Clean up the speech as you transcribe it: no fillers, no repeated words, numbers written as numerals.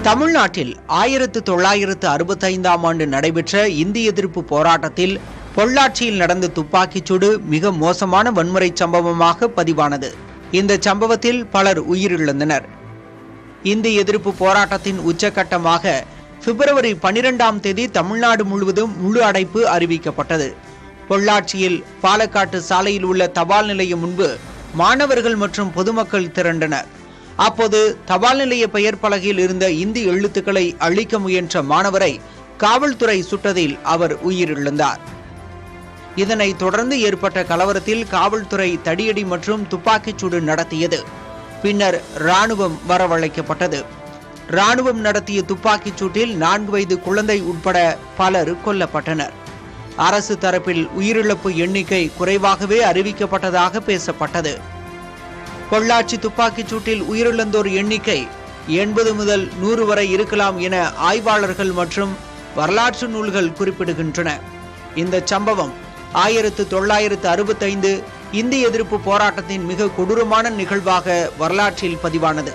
தமிழ்நாட்டில் 1965ஆம் ஆண்டு நடைபெற்ற இந்திய எதிர்ப்பு போராட்டத்தில் பொள்ளாச்சியில் நடந்த துப்பாக்கிச்சூடு மிக மோசமான வன்முறை சம்பவமாக பதிவானது. இந்த சம்பவத்தில் பலர் உயிரிழந்தனர். இந்திய எதிர்ப்பு போராட்டத்தின் உச்சகட்டமாக பிப்ரவரி 12ஆம் தேதி தமிழ்நாடு முழுவதும் முழு அடைப்பு அறிவிக்கப்பட்டது. பொள்ளாச்சியில் பாலக்காட்டு சாலையில் உள்ள தபால் நிலையம் முன்பு மாணவர்கள் மற்றும் பொதுமக்கள் திரண்டனர். அப்போது தபால் நிலைய பெயர் பலகையில் இருந்த இந்தி எழுத்துக்களை அழிக்க முயன்ற மாணவரை காவல்துறை சுட்டதில் அவர் உயிரிழந்தார். இதனைத் தொடர்ந்து ஏற்பட்ட கலவரத்தில் காவல்துறை தடியடி மற்றும் துப்பாக்கிச்சூடு நடத்தியது. பின்னர் ராணுவம் வரவழைக்கப்பட்டது. ராணுவம் நடத்திய துப்பாக்கிச் சூட்டில் 4 வயது குழந்தை உட்பட பலர் கொல்லப்பட்டனர். அரசு தரப்பில் உயிரிழப்பு எண்ணிக்கை குறைவாகவே அறிவிக்கப்பட்டதாக பேசப்பட்டது. பொள்ளாச்சி துப்பாக்கிச் சூட்டில் உயிரிழந்தோர் எண்ணிக்கை 80 முதல் 100 வரை இருக்கலாம் என ஆய்வாளர்கள் மற்றும் வரலாற்று நூல்கள் குறிப்பிடுகின்றன. இந்த சம்பவம் 1965 இந்திய எதிர்ப்பு போராட்டத்தின் மிக கொடூரமான நிகழ்வாக வரலாற்றில் பதிவானது.